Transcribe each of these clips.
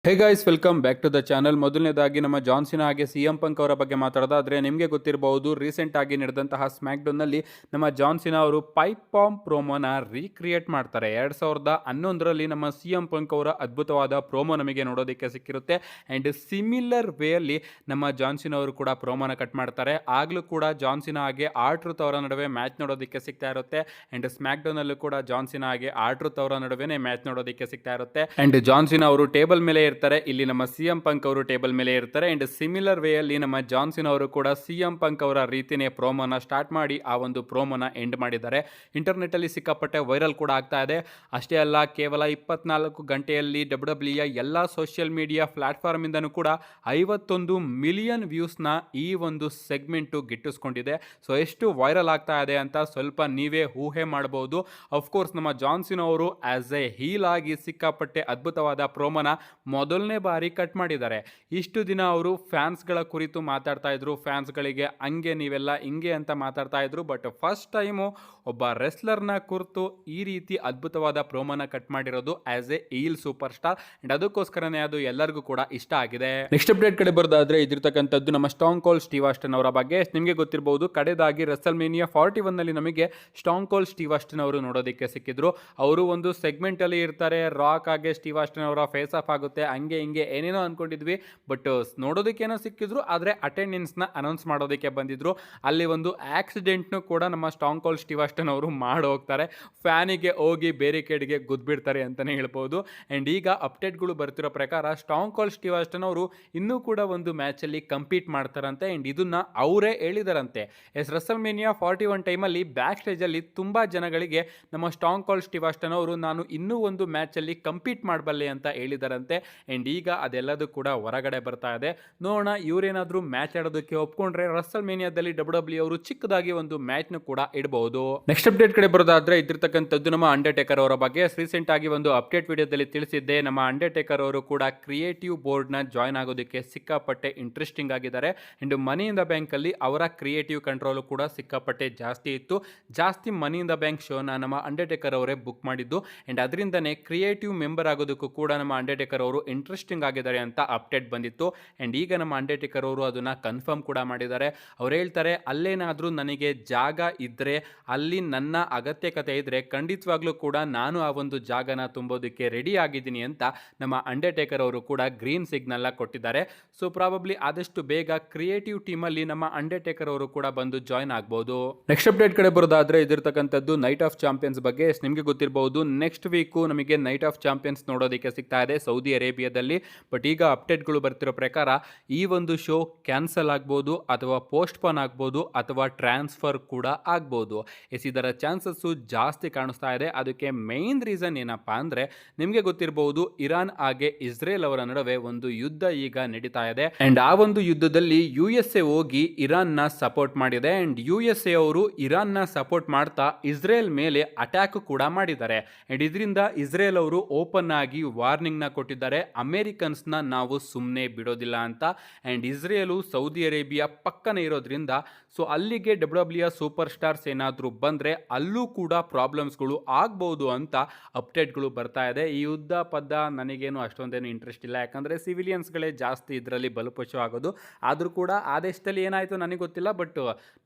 Hey guys, welcome back to the channel. ಮೊದಲನೇದಾಗಿ ನಮ್ಮ John ಸಿನಾ ಹಾಗೆ CM ಪಂಕ್ ಅವರ ಬಗ್ಗೆ ಮಾತಾಡೋದಾದ್ರೆ ನಿಮಗೆ ಗೊತ್ತಿರಬಹುದು, ರೀಸೆಂಟ್ ಆಗಿ ನಡೆದಂತಹ ಸ್ಮ್ಯಾಕ್ ಡೌನ್ನಲ್ಲಿ ನಮ್ಮ ಜಾನ್ ಸಿನಾ ಅವರು ಪೈಪ್ ಬಾಂಬ್ ಪ್ರೋಮೋನ ರೀಕ್ರಿಯೇಟ್ ಮಾಡ್ತಾರೆ. 2011ರಲ್ಲಿ ನಮ್ಮ CM ಪಂಕ್ ಅವರ ಅದ್ಭುತವಾದ ಪ್ರೋಮೋ ನಮಗೆ ನೋಡೋದಕ್ಕೆ ಸಿಕ್ಕಿರುತ್ತೆ. ಆ್ಯಂಡ್ ಸಿಮಿಲರ್ ವೇಯಲ್ಲಿ ನಮ್ಮ ಜಾನ್ ಸಿನಾ ಅವರು ಕೂಡ ಪ್ರೋಮೋನ ಕಟ್ ಮಾಡ್ತಾರೆ. ಆಗಲೂ ಕೂಡ ಜಾನ್ ಸಿನಾ ಹಾಗೆ ಆರ್-ಟ್ರೂತ್ ಅವರ ನಡುವೆ ಮ್ಯಾಚ್ ನೋಡೋದಕ್ಕೆ ಸಿಗ್ತಾ ಇರುತ್ತೆ. ಆ್ಯಂಡ್ ಸ್ಮ್ಯಾಕ್ ಡೌನಲ್ಲೂ ಕೂಡ ಜಾನ್ ಸಿನಾ ಹಾಗೆ ಆರ್-ಟ್ರೂತ್ ಅವರ ನಡುವೆ ಮ್ಯಾಚ್ ನೋಡೋದಕ್ಕೆ ಸಿಗ್ತಾ ಇರುತ್ತೆ. ಆ್ಯಂಡ್ ಜಾನ್ ಸಿನಾ ಅವರು ಟೇಬಲ್ ಮೇಲೆ ಇರ್ತಾರೆ, ಇಲ್ಲಿ ನಮ್ಮ CM ಪಂಕ್ ಅವರು ಟೇಬಲ್ ಮೇಲೆ ಇರ್ತಾರೆ. ಅಂಡ್ ಸಿಮಿಲರ್ ವೇ ಅಲ್ಲಿ ನಮ್ಮ ಜಾನ್ ಸಿನಾ ಅವರು ಕೂಡ CM ಪಂಕ್ ಅವರ ರೀತಿನೇ ಪ್ರೋಮೋನ ಸ್ಟಾರ್ಟ್ ಮಾಡಿ ಆ ಒಂದು ಪ್ರೋಮೋನ ಎಂಡ್ ಮಾಡಿದ್ದಾರೆ. ಇಂಟರ್ನೆಟ್ ಅಲ್ಲಿ ಸಿಕ್ಕಾಪಟ್ಟೆ ವೈರಲ್ ಕೂಡ ಆಗ್ತಾ ಇದೆ. ಅಷ್ಟೇ ಅಲ್ಲ, ಕೇವಲ 24 ಗಂಟೆಯಲ್ಲಿ WWE ಎಲ್ಲ ಸೋಷಿಯಲ್ ಮೀಡಿಯಾ ಪ್ಲಾಟ್ಫಾರ್ಮ್ ಇಂದನೂ ಕೂಡ 51 ಮಿಲಿಯನ್ ವ್ಯೂಸ್ನ ಈ ಒಂದು ಸೆಗ್ಮೆಂಟು ಗಿಟ್ಟಿಸ್ಕೊಂಡಿದೆ. ಸೊ ಎಷ್ಟು ವೈರಲ್ ಆಗ್ತಾ ಇದೆ ಅಂತ ಸ್ವಲ್ಪ ನೀವೇ ಊಹೆ ಮಾಡಬಹುದು. ಅಫ್ಕೋರ್ಸ್ ನಮ್ಮ ಜಾನ್ ಸಿನಾ ಅವರು ಆಸ್ ಎ ಹೀಲ್ ಆಗಿ ಸಿಕ್ಕಾಪಟ್ಟೆ ಅದ್ಭುತವಾದ ಪ್ರೋಮೋನ ಮೊದಲನೇ ಬಾರಿ ಕಟ್ ಮಾಡಿದ್ದಾರೆ. ಇಷ್ಟು ದಿನ ಅವರು ಫ್ಯಾನ್ಸ್ಗಳ ಕುರಿತು ಮಾತಾಡ್ತಾ ಇದ್ರು, ಫ್ಯಾನ್ಸ್ಗಳಿಗೆ ಹಂಗೆ ನೀವೆಲ್ಲ ಹಿಂಗೆ ಅಂತ ಮಾತಾಡ್ತಾ ಇದ್ರು. ಬಟ್ ಫಸ್ಟ್ ಟೈಮು ಒಬ್ಬ ರೆಸ್ಲರ್ನ ಕುರಿತು ಈ ರೀತಿ ಅದ್ಭುತವಾದ ಪ್ರೋಮೋನ ಕಟ್ ಮಾಡಿರೋದು as A eel super star. And ಅದಕ್ಕೋಸ್ಕರನೇ ಅದು ಎಲ್ಲರಿಗೂ ಕೂಡ ಇಷ್ಟ ಆಗಿದೆ. ನೆಕ್ಸ್ಟ್ ಅಪ್ಡೇಟ್ ಕಡೆ ಬರೋದಾದ್ರೆ ಇದಿರ್ತಕ್ಕಂಥದ್ದು ನಮ್ಮ ಸ್ಟಾಂಗ್ ಕೋಲ್ಡ್ ಸ್ಟೀವ್ ಆಸ್ಟನ್ ಅವರ ಬಗ್ಗೆ. ನಿಮಗೆ ಗೊತ್ತಿರಬಹುದು, ಕಡೆದಾಗಿ WrestleMania 41 ನಲ್ಲಿ ನಮಗೆ ಸ್ಟಾಂಗ್ ಕೋಲ್ಡ್ ಸ್ಟೀವ್ ಆಸ್ಟನ್ ಅವರು ನೋಡೋದಕ್ಕೆ ಸಿಕ್ಕಿದ್ರು. ಅವರು ಒಂದು ಸೆಗ್ಮೆಂಟ್ ಅಲ್ಲಿ ಇರ್ತಾರೆ, ರಾಕ್ ಆಗಿ ಸ್ಟೀವ್ ಆಸ್ಟನ್ ಅವರ ಫೇಸ್ ಆಫ್ ಆಗುತ್ತೆ, ಹಂಗೆ ಹಿಂಗೆ ಏನೇನೋ ಅನ್ಕೊಂಡಿದ್ವಿ. ಬಟ್ ನೋಡೋದಕ್ಕೇನೋ ಸಿಕ್ಕಿದ್ರು, ಆದರೆ ಅಟೆಂಡೆನ್ಸ್ನ ಅನೌನ್ಸ್ ಮಾಡೋದಕ್ಕೆ ಬಂದಿದ್ರು. ಅಲ್ಲಿ ಒಂದು ಆಕ್ಸಿಡೆಂಟ್ನು ಕೂಡ ನಮ್ಮ ಸ್ಟಾಂಗ್ ಕೋಲ್ಡ್ ಸ್ಟೀವ್ ಆಸ್ಟನ್ ಅವರು ಮಾಡಿ ಹೋಗ್ತಾರೆ. ಫ್ಯಾನಿಗೆ ಹೋಗಿ ಬೇರಿಕೇಡ್ಗೆ ಗುದ್ಬಿಡ್ತಾರೆ ಅಂತಲೇ ಹೇಳ್ಬೋದು. ಆ್ಯಂಡ್ ಈಗ ಅಪ್ಡೇಟ್ಗಳು ಬರ್ತಿರೋ ಪ್ರಕಾರ ಸ್ಟಾಂಗ್ ಕೋಲ್ಡ್ ಸ್ಟೀವ್ ಆಸ್ಟನ್ ಅವರು ಇನ್ನೂ ಕೂಡ ಒಂದು ಮ್ಯಾಚಲ್ಲಿ ಕಂಪೀಟ್ ಮಾಡ್ತಾರಂತೆ. ಆ್ಯಂಡ್ ಇದನ್ನ ಅವರೇ ಹೇಳಿದಾರಂತೆ. WrestleMania 41 ಟೈಮಲ್ಲಿ ಬ್ಯಾಕ್ ಸ್ಟೇಜಲ್ಲಿ ತುಂಬ ಜನಗಳಿಗೆ ನಮ್ಮ ಸ್ಟಾಂಗ್ ಕೋಲ್ಡ್ ಸ್ಟೀವ್ ಆಸ್ಟನ್ ಅವರು ನಾನು ಇನ್ನೂ ಒಂದು ಮ್ಯಾಚಲ್ಲಿ ಕಂಪೀಟ್ ಮಾಡಬಲ್ಲೆ ಅಂತ ಹೇಳಿದಾರಂತೆ. ಆ್ಯಂಡ್ ಈಗ ಅದೆಲ್ಲದೂ ಕೂಡ ಹೊರಗಡೆ ಬರ್ತಾ ಇದೆ. ನೋಡೋಣ, ಇವರೇನಾದರೂ ಮ್ಯಾಚ್ ಆಡೋದಕ್ಕೆ ಒಪ್ಕೊಂಡ್ರೆ WrestleManiaದಲ್ಲಿ WWE ಅವರು ಚಿಕ್ಕದಾಗಿ ಒಂದು ಮ್ಯಾಚ್ನು ಕೂಡ ಇಡಬಹುದು. ನೆಕ್ಸ್ಟ್ ಅಪ್ಡೇಟ್ ಕಡೆ ಬರೋದಾದ್ರೆ ಇದ್ದಿರ್ತಕ್ಕಂಥದ್ದು ನಮ್ಮ ಅಂಡರ್ಟೇಕರ್ ಅವರ ಬಗ್ಗೆ. ರೀಸೆಂಟ್ ಆಗಿ ಒಂದು ಅಪ್ಡೇಟ್ ವಿಡಿಯೋದಲ್ಲಿ ತಿಳಿಸಿದ್ದೆ, ನಮ್ಮ ಅಂಡರ್ಟೇಕರ್ ಅವರು ಕೂಡ ಕ್ರಿಯೇಟಿವ್ ಬೋರ್ಡ್ನ ಜಾಯ್ನ್ ಆಗೋದಕ್ಕೆ ಸಿಕ್ಕಾಪಟ್ಟೆ ಇಂಟ್ರೆಸ್ಟಿಂಗ್ ಆಗಿದ್ದಾರೆ. ಆ್ಯಂಡ್ ಮನಿ ಇನ್ ದ ಬ್ಯಾಂಕಲ್ಲಿ ಅವರ ಕ್ರಿಯೇಟಿವ್ ಕಂಟ್ರೋಲು ಕೂಡ ಸಿಕ್ಕಾಪಟ್ಟೆ ಜಾಸ್ತಿ ಇತ್ತು. ಜಾಸ್ತಿ ಮನಿ ಇನ್ ದ ಬ್ಯಾಂಕ್ ಶೋನ ನಮ್ಮ ಅಂಡರ್ಟೇಕರ್ ಅವರೇ ಬುಕ್ ಮಾಡಿದ್ದು. ಆ್ಯಂಡ್ ಅದರಿಂದನೇ ಕ್ರಿಯೇಟಿವ್ ಮೆಂಬರ್ ಆಗೋದಕ್ಕೂ ಕೂಡ ನಮ್ಮ ಅಂಡರ್ಟೇಕರ್ ಅವರು ಇಂಟ್ರೆಸ್ಟಿಂಗ್ ಆಗಿದ್ದಾರೆ ಅಂತ ಅಪ್ಡೇಟ್ ಬಂದಿತ್ತು. ಆ್ಯಂಡ್ ಈಗ ನಮ್ಮ ಅಂಡರ್ಟೇಕರ್ ಅವರು ಅದನ್ನು ಕನ್ಫರ್ಮ್ ಕೂಡ ಮಾಡಿದ್ದಾರೆ. ಅವ್ರು ಹೇಳ್ತಾರೆ, ಅಲ್ಲೇನಾದರೂ ನನಗೆ ಜಾಗ ಇದ್ದರೆ, ಅಲ್ಲಿ ನನ್ನ ಅಗತ್ಯಕತೆ ಇದ್ದರೆ ಖಂಡಿತವಾಗ್ಲೂ ಕೂಡ ನಾನು ಆ ಒಂದು ಜಾಗನ ತುಂಬೋದಕ್ಕೆ ರೆಡಿ ಆಗಿದ್ದೀನಿ ಅಂತ ನಮ್ಮ ಅಂಡರ್ಟೇಕರ್ ಅವರು ಕೂಡ ಗ್ರೀನ್ ಸಿಗ್ನಲ್ನ ಕೊಟ್ಟಿದ್ದಾರೆ. ಸೊ ಪ್ರಾಬಬ್ಲಿ ಆದಷ್ಟು ಬೇಗ ಕ್ರಿಯೇಟಿವ್ ಟೀಮಲ್ಲಿ ನಮ್ಮ ಅಂಡರ್ಟೇಕರ್ ಅವರು ಕೂಡ ಬಂದು ಜಾಯ್ನ್ ಆಗ್ಬೋದು. ನೆಕ್ಸ್ಟ್ ಅಪ್ಡೇಟ್ ಕಡೆ ಬರೋದಾದ್ರೆ ಇದಿರ್ತಕ್ಕಂಥದ್ದು ನೈಟ್ ಆಫ್ ಚಾಂಪಿಯನ್ಸ್ ಬಗ್ಗೆ. ನಿಮಗೆ ಗೊತ್ತಿರಬಹುದು, ನೆಕ್ಸ್ಟ್ ವೀಕು ನಮಗೆ ನೈಟ್ ಆಫ್ ಚಾಂಪಿಯನ್ಸ್ ನೋಡೋದಕ್ಕೆ ಸಿಗ್ತಾ ಇದೆ ಸೌದಿ ಅರೇಬಿಯಾದಲ್ಲಿ. ಬಟ್ ಈಗ ಅಪ್ಡೇಟ್ಗಳು ಬರ್ತಿರೋ ಪ್ರಕಾರ ಈ ಒಂದು ಶೋ ಕ್ಯಾನ್ಸಲ್ ಆಗ್ಬೋದು, ಅಥವಾ ಪೋಸ್ಟ್ಪೋನ್ ಆಗ್ಬೋದು, ಅಥವಾ ಟ್ರಾನ್ಸ್ಫರ್ ಕೂಡ ಆಗ್ಬೋದು. ಇದರ ಚಾನ್ಸಸ್ಸು ಜಾಸ್ತಿ ಕಾಣಿಸ್ತಾ ಇದೆ. ಅದಕ್ಕೆ ಮೇನ್ ರೀಸನ್ ಏನಪ್ಪಾ ಅಂದರೆ, ನಿಮಗೆ ಗೊತ್ತಿರಬಹುದು, ಇರಾನ್ ಹಾಗೆ ಇಸ್ರೇಲ್ ಅವರ ನಡುವೆ ಒಂದು ಯುದ್ಧ ಈಗ ನಡೀತಾ ಇದೆ. ಅಂಡ್ ಆ ಒಂದು ಯುದ್ಧದಲ್ಲಿ USA ಹೋಗಿ ಇರಾನ್ನ ಸಪೋರ್ಟ್ ಮಾಡಿದೆ. ಅಂಡ್ USA ಅವರು ಇರಾನ್ನ ಸಪೋರ್ಟ್ ಮಾಡ್ತಾ ಇಸ್ರೇಲ್ ಮೇಲೆ ಅಟ್ಯಾಕ್ ಕೂಡ ಮಾಡಿದ್ದಾರೆ. ಅಂಡ್ ಇದರಿಂದ ಇಸ್ರೇಲ್ ಅವರು ಓಪನ್ ಆಗಿ ವಾರ್ನಿಂಗ್ನ ಕೊಟ್ಟಿದ್ದಾರೆ, ಅಮೇರಿಕನ್ಸ್ನ ನಾವು ಸುಮ್ಮನೆ ಬಿಡೋದಿಲ್ಲ ಅಂತ. ಆ್ಯಂಡ್ ಇಸ್ರೇಲು ಸೌದಿ ಅರೇಬಿಯಾ ಪಕ್ಕನೇ ಇರೋದ್ರಿಂದ ಸೊ ಅಲ್ಲಿಗೆ WWE ಸೂಪರ್ ಸ್ಟಾರ್ಸ್ ಏನಾದರೂ ಬಂದರೆ ಅಲ್ಲೂ ಕೂಡ ಪ್ರಾಬ್ಲಮ್ಸ್ಗಳು ಆಗ್ಬೋದು ಅಂತ ಅಪ್ಡೇಟ್ಗಳು ಬರ್ತಾ ಇದೆ. ಈ ಯುದ್ಧ ಪದ ನನಗೇನು ಅಷ್ಟೊಂದೇನು ಇಂಟ್ರೆಸ್ಟ್ ಇಲ್ಲ, ಯಾಕಂದರೆ ಸಿವಿಲಿಯನ್ಸ್ಗಳೇ ಜಾಸ್ತಿ ಇದರಲ್ಲಿ ಬಲಪಶು ಆಗೋದು. ಆದರೂ ಕೂಡ ಆ ದೇಶದಲ್ಲಿ ಏನಾಯಿತು ನನಗೆ ಗೊತ್ತಿಲ್ಲ. ಬಟ್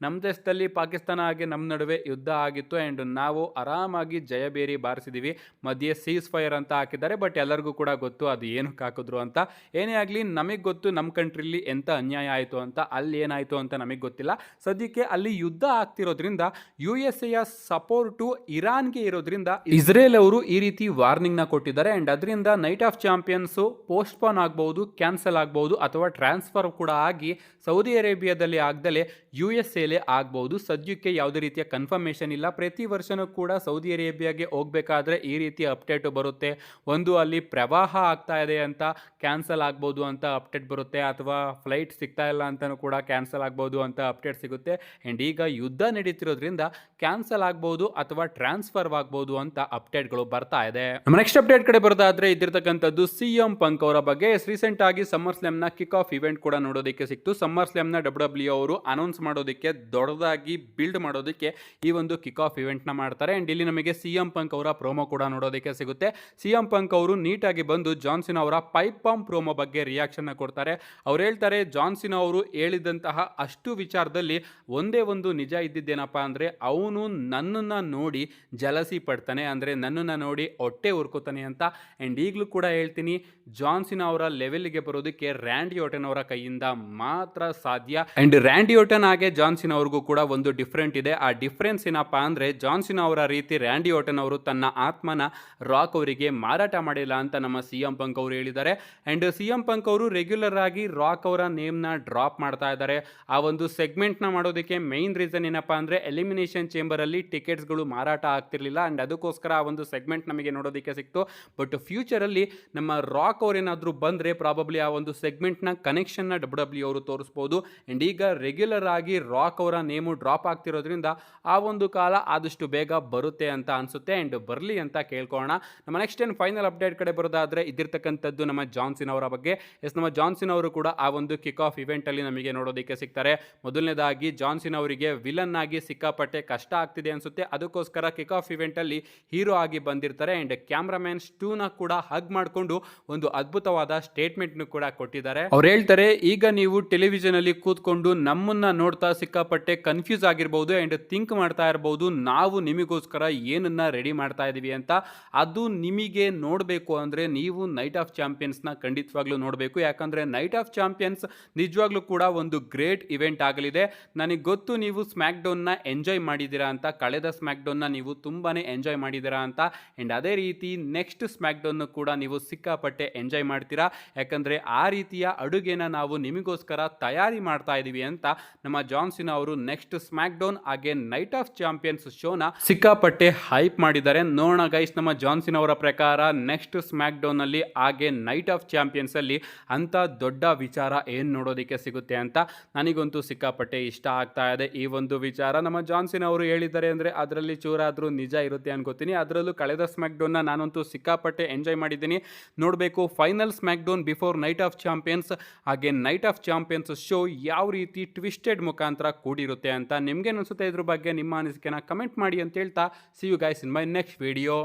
ನಮ್ಮ ದೇಶದಲ್ಲಿ ಪಾಕಿಸ್ತಾನ ಹಾಗೆ ನಮ್ಮ ನಡುವೆ ಯುದ್ಧ ಆಗಿತ್ತು. ಆ್ಯಂಡ್ ನಾವು ಆರಾಮಾಗಿ ಜಯಬೇರಿ ಬಾರಿಸಿದ್ದೀವಿ. ಮಧ್ಯೆ ಸೀಸ್ ಫೈರ್ ಅಂತ ಹಾಕಿದ್ದಾರೆ. ಬಟ್ ಎಲ್ಲರಿಗೂ ಕೂಡ ಗೊತ್ತು ಅದು ಏನಕ್ಕೆ ಹಾಕಿದ್ರು ಅಂತ. ಏನೇ ಆಗಲಿ, ನಮಗೆ ಗೊತ್ತು ನಮ್ಮ ಕಂಟ್ರಿಲಿ ಎಂಥ ಅನ್ಯಾಯ ಆಯಿತು ಅಂತ. ಅಲ್ಲಿ ಏನಾಯಿತು ಅಂತ ನಮಗೆ ಗೊತ್ತಿಲ್ಲ. ಸದ್ಯಕ್ಕೆ ಅಲ್ಲಿ ಯುದ್ಧ ಆಗ್ತಿರೋದ್ರಿಂದ USA ಸಪೋರ್ಟು ಇರಾನ್ಗೆ ಇರೋದ್ರಿಂದ ಇಸ್ರೇಲ್ ಅವರು ಈ ರೀತಿ ವಾರ್ನಿಂಗ್ನ ಕೊಟ್ಟಿದ್ದಾರೆ. ಆ್ಯಂಡ್ ಅದರಿಂದ ನೈಟ್ ಆಫ್ ಚಾಂಪಿಯನ್ಸು ಪೋಸ್ಟ್ಪೋನ್ ಆಗ್ಬೋದು, ಕ್ಯಾನ್ಸಲ್ ಆಗ್ಬೋದು, ಅಥವಾ ಟ್ರಾನ್ಸ್ಫರ್ ಕೂಡ ಆಗಿ ಸೌದಿ ಅರೇಬಿಯಾದಲ್ಲಿ ಆಗದಲೇ USA ಆಗ್ಬೋದು. ಸದ್ಯಕ್ಕೆ ಯಾವುದೇ ರೀತಿಯ ಕನ್ಫರ್ಮೇಷನ್ ಇಲ್ಲ. ಪ್ರತಿ ವರ್ಷನೂ ಕೂಡ ಸೌದಿ ಅರೇಬಿಯಾಗೆ ಹೋಗಬೇಕಾದ್ರೆ ಈ ರೀತಿ ಅಪ್ಡೇಟ್ ಬರುತ್ತೆ. ಒಂದು ಅಲ್ಲಿ ಪ್ರವಾಹ ಆಗ್ತಾ ಇದೆ ಅಂತ ಕ್ಯಾನ್ಸಲ್ ಆಗ್ಬೋದು ಅಂತ ಅಪ್ಡೇಟ್ ಬರುತ್ತೆ, ಅಥವಾ ಫ್ಲೈಟ್ ಸಿಗ್ತಾ ಇಲ್ಲ ಅಂತಲೂ ಕೂಡ ಕ್ಯಾನ್ಸಲ್ ಆಗ್ಬೋದು ಅಂತ ಅಪ್ಡೇಟ್ ಸಿಗುತ್ತೆ. ಆ್ಯಂಡ್ ಈಗ ಯುದ್ಧ ನಡೀತಿರೋದ್ರಿಂದ ಕ್ಯಾನ್ಸಲ್ ಆಗ್ಬೋದು ಅಥವಾ ಟ್ರಾನ್ಸ್ಫರ್ ಆಗ್ಬೋದು ಅಂತ ಅಪ್ಡೇಟ್ಗಳು ಬರ್ತಾ ಇದೆ. ನಮ್ಮ ನೆಕ್ಸ್ಟ್ ಅಪ್ಡೇಟ್ ಕಡೆ ಬರೋದಾದ್ರೆ ಇದ್ದಿರ್ತಕ್ಕಂಥದ್ದು CM ಪಂಕ್ ಅವರ ಬಗ್ಗೆ. ರೀಸೆಂಟ್ ಆಗಿ ಸಮ್ಮರ್ ಸ್ಲ್ಯಾಮ್ನ ಕಿಕ್ ಆಫ್ ಇವೆಂಟ್ ಕೂಡ ನೋಡೋದಕ್ಕೆ ಸಿಕ್ತು. ಸಮ್ಮರ್ ಸ್ಲ್ಯಾಮ್ನ WWE ಅವರು ಅನೌನ್ಸ್ ಮಾಡೋದಕ್ಕೆ, ದೊಡ್ಡದಾಗಿ ಬಿಲ್ಡ್ ಮಾಡೋದಕ್ಕೆ ಈ ಒಂದು ಕಿಕ್ ಆಫ್ ಇವೆಂಟ್ನ ಮಾಡ್ತಾರೆ. ಆ್ಯಂಡ್ ಇಲ್ಲಿ ನಮಗೆ CM ಪಂಕ್ ಅವರ ಪ್ರೋಮೋ ಕೂಡ ನೋಡೋದಕ್ಕೆ ಸಿಗುತ್ತೆ. CM ಪಂಕ್ ಅವರು ನೀಟಾಗಿ ಬಂದು ಜಾನ್ ಜಾನ್ಸಿನಾ ಅವರ ಪೈಪ್ ಬಾಂಬ್ ಪ್ರೋಮೋ ಬಗ್ಗೆ ರಿಯಾಕ್ಷನ್ನ ಕೊಡ್ತಾರೆ. ಅವ್ರು ಹೇಳ್ತಾರೆ, ಜಾನ್ಸಿನಾ ಅವರು ಹೇಳಿದಂತಹ ಅಷ್ಟು ವಿಚಾರದಲ್ಲಿ ಒಂದೇ ಒಂದು ನಿಜ ಇದ್ದಿದ್ದೇನಪ್ಪ ಅಂದರೆ, ಅವನು ನನ್ನನ್ನು ನೋಡಿ ಜಲಸಿ ಪಡ್ತಾನೆ, ಅಂದರೆ ನನ್ನನ್ನು ನೋಡಿ ಹೊಟ್ಟೆ ಉರ್ಕೋತಾನೆ ಅಂತ. ಆ್ಯಂಡ್ ಈಗಲೂ ಕೂಡ ಹೇಳ್ತೀನಿ, ಜಾನ್ಸಿನಾ ಅವರ ಲೆವೆಲ್ಗೆ ಬರೋದಕ್ಕೆ ರ್ಯಾಂಡಿ ಆರ್ಟನ್ ಅವರ ಕೈಯಿಂದ ಮಾತ್ರ ಸಾಧ್ಯ. ಆ್ಯಂಡ್ ರ್ಯಾಂಡಿ ಆರ್ಟನ್ ಹಾಗೆ ಜಾನ್ಸಿನಾ ಅವ್ರಿಗೂ ಕೂಡ ಒಂದು ಡಿಫ್ರೆಂಟ್ ಇದೆ. ಆ ಡಿಫ್ರೆನ್ಸ್ ಏನಪ್ಪ ಅಂದರೆ, ಜಾನ್ಸಿನಾ ಅವರ ರೀತಿ ರ್ಯಾಂಡಿ ಆರ್ಟನ್ ಅವರು ತನ್ನ ಆತ್ಮನ ರಾಕ್ ಅವರಿಗೆ ಮಾರಾಟ ಮಾಡಿಲ್ಲ ಅಂತ ನಮ್ಮ CM ಪಂಕ್ ಅವರು ಹೇಳಿದ್ದಾರೆ. ಆ್ಯಂಡ್ CM ಪಂಕ್ ಅವರು ರೆಗ್ಯುಲರ್ ಆಗಿ ರಾಕ್ ಅವರ ನೇಮ್ನ ಡ್ರಾಪ್ ಮಾಡ್ತಾ ಇದ್ದಾರೆ. ಆ ಒಂದು ಸೆಗ್ಮೆಂಟ್ನ ಮಾಡೋದಕ್ಕೆ ಮೇನ್ ರೀಸನ್ ಏನಪ್ಪ ಅಂದರೆ, ಎಲಿಮಿನೇಷನ್ ಚೇಂಬರಲ್ಲಿ ಟಿಕೆಟ್ಸ್ಗಳು ಮಾರಾಟ ಆಗ್ತಿರ್ಲಿಲ್ಲ. ಆ್ಯಂಡ್ ಅದಕ್ಕೋಸ್ಕರ ಆ ಒಂದು ಸೆಗ್ಮೆಂಟ್ ನಮಗೆ ನೋಡೋದಕ್ಕೆ ಸಿಕ್ತು. ಬಟ್ ಫ್ಯೂಚರಲ್ಲಿ ನಮ್ಮ ರಾಕ್ ಅವ್ರೇನಾದರೂ ಬಂದರೆ ಪ್ರಾಬಬ್ಲಿ ಆ ಒಂದು ಸೆಗ್ಮೆಂಟ್ನ ಕನೆಕ್ಷನ್ನ WWE ಅವರು ತೋರಿಸ್ಬೋದು. ಆ್ಯಂಡ್ ಈಗ ರೆಗ್ಯುಲರ್ ಆಗಿ ರಾಕ್ ಅವರ ನೇಮು ಡ್ರಾಪ್ ಆಗ್ತಿರೋದ್ರಿಂದ ಆ ಒಂದು ಕಾಲ ಆದಷ್ಟು ಬೇಗ ಬರುತ್ತೆ ಅಂತ ಅನಿಸುತ್ತೆ. ಆ್ಯಂಡ್ ಬರಲಿ ಅಂತ ಕೇಳ್ಕೊಳ್ಳೋಣ. ನಮ್ಮ ನೆಕ್ಸ್ಟ್ ಏನು ಫೈನಲ್ ಅಪ್ಡೇಟ್ ಕಡೆ ಬರೋದಾದರೆ ಇದಿರ್ತಕ್ಕಂಥದ್ದು ನಮ್ಮ ಜಾನ್ಸಿನಾ ಅವರ ಬಗ್ಗೆ. ನಮ್ಮ ಜಾನ್ಸಿನಾ ಅವರು ಕೂಡ ಆ ಒಂದು ಕಿಕ್ ಆಫ್ ಇವೆಂಟಲ್ಲಿ ನಮಗೆ ನೋಡೋದಕ್ಕೆ ಸಿಗ್ತಾರೆ. ಮೊದಲನೇದಾಗಿ ಜಾನ್ಸಿನಾ ಅವರಿಗೆ ವಿಲನ್ ಆಗಿ ಸಿಕ್ಕಾಪಟ್ಟೆ ಕಷ್ಟ ಆಗ್ತಿದೆ ಅನಿಸುತ್ತೆ. ಅದಕ್ಕೋಸ್ಕರ ಕಿಕ್ ಆಫ್ ಇವೆಂಟಲ್ಲಿ ಹೀರೋ ಆಗಿ ಬಂದಿರ್ತಾರೆ. ಆ್ಯಂಡ್ ಕ್ಯಾಮ್ರಾಮ್ಯಾನ್ ಸ್ಟೂನ ಕೂಡ ಹಗ್ ಮಾಡಿಕೊಂಡು ಒಂದು ಅದ್ಭುತವಾದ ಸ್ಟೇಟ್ಮೆಂಟ್ನು ಕೂಡ ಕೊಟ್ಟಿದ್ದಾರೆ. ಅವ್ರು ಹೇಳ್ತಾರೆ, ಈಗ ನೀವು ಟೆಲಿವಿಷನ್ ಅಲ್ಲಿ ಕೂತ್ಕೊಂಡು ನಮ್ಮನ್ನ ನೋಡ್ತಾ ಸಿಕ್ಕಾಪಟ್ಟೆ ಕನ್ಫ್ಯೂಸ್ ಆಗಿರ್ಬೋದು ಆ್ಯಂಡ್ ಥಿಂಕ್ ಮಾಡ್ತಾ ಇರ್ಬೋದು, ನಾವು ನಿಮಗೋಸ್ಕರ ಏನನ್ನ ರೆಡಿ ಮಾಡ್ತಾ ಇದೀವಿ ಅಂತ. ಅದು ನಿಮಗೆ ನೋಡಬೇಕು ಅಂದರೆ ನೀವು ನೈಟ್ ಆಫ್ ಚಾಂಪಿಯನ್ಸ್ನ ಖಂಡಿತವಾಗ್ಲೂ ನೋಡಬೇಕು. ಯಾಕಂದರೆ ನೈಟ್ ಆಫ್ ಚಾಂಪಿಯನ್ಸ್ ನಿಜವಾಗ್ಲೂ ಕೂಡ ಒಂದು ಗ್ರೇಟ್ ಇವೆಂಟ್ ಆಗಲಿದೆ. ನನಗೆ ಗೊತ್ತು ನೀವು ಸ್ಮ್ಯಾಕ್ ಡೌನ್ನ ಎಂಜಾಯ್ ಮಾಡಿದ್ದೀರಾ ಅಂತ, ಕಳೆದ ಸ್ಮ್ಯಾಕ್ ಡೌನ್ನ ನೀವು ತುಂಬಾ ಎಂಜಾಯ್ ಮಾಡಿದ್ದೀರಾ ಅಂತ. ಆ್ಯಂಡ್ ಅದೇ ರೀತಿ ನೆಕ್ಸ್ಟ್ ಸ್ಮ್ಯಾಕ್ ಡೌನ್ ಕೂಡ ನೀವು ಸಿಕ್ಕಾಪಟ್ಟೆ ಎಂಜಾಯ್ ಮಾಡ್ತೀರಾ. ಯಾಕಂದರೆ ಆ ರೀತಿಯ ಅಡುಗೆನ ನಾವು ನಿಮಗೋಸ್ಕರ ತಯಾರಿ ಮಾಡ್ತಾ ಇದ್ದೀವಿ ಅಂತ ನಮ್ಮ ಜಾನ್ಸಿನಾ ಅವರು ನೆಕ್ಸ್ಟ್ ಸ್ಮ್ಯಾಕ್ ಡೌನ್ ಹಾಗೆ ನೈಟ್ ಆಫ್ ಚಾಂಪಿಯನ್ಸ್ ಶೋನ ಸಿಕ್ಕಾಪಟ್ಟೆ ಹೈಪ್ ಮಾಡಿದ್ದಾರೆ. ನೋಡೋಣ ಗೈಸ್, ನಮ್ಮ ಜಾನ್ಸಿನಾ ಅವರ ಪ್ರಕಾರ ನೆಕ್ಸ್ಟ್ ಸ್ಮ್ಯಾಕ್ ಡೌನ್ ಅಲ್ಲಿ ಹಾಗೆ ನೈಟ್ ಆಫ್ ಚಾಂಪಿಯನ್ಸ್ ಅಲ್ಲಿ ಅಂತ ದೊಡ್ಡ ವಿಚಾರ ಏನು ನೋಡೋದಕ್ಕೆ ಸಿಗುತ್ತೆ ಅಂತ. ನನಗಂತೂ ಸಿಕ್ಕಾಪಟ್ಟೆ ಇಷ್ಟ ಆಗ್ತಾ ಇದೆ ಈ ಒಂದು ವಿಚಾರ. ನಮ್ಮ ಜಾನ್ಸಿನಾ ಅವರು ಹೇಳಿದ್ದಾರೆ ಅಂದರೆ ಅದರಲ್ಲಿ ಚೂರಾದರೂ ನಿಜ ಇರುತ್ತೆ ಅನ್ಕೋತೀನಿ. ಅದರಲ್ಲೂ ಕಳೆದ ಸ್ಮ್ಯಾಕ್ ಡೌನ್ನ ನಾನಂತೂ ಸಿಕ್ಕಾಪಟ್ಟೆ ಎಂಜಾಯ್ ಮಾಡಿದ್ದೀನಿ. ನೋಡಬೇಕು final smack down before knight of champions ಹಾಗೆ ನೈಟ್ ಆಫ್ ಚಾಂಪಿಯನ್ಸ್ ಶೋ ಯಾವ ರೀತಿ ಟ್ವಿಸ್ಟೆಡ್ ಮುಖಾಂತರ ಕೂಡಿರುತ್ತೆ ಅಂತ. ನಿಮ್ಗೇನು ಅನಿಸುತ್ತೆ ಇದ್ರ ಬಗ್ಗೆ? ನಿಮ್ಮ ಅನಿಸಿಕೆನ ಕಮೆಂಟ್ ಮಾಡಿ ಅಂತ ಹೇಳ್ತಾ, see you guys in my next video.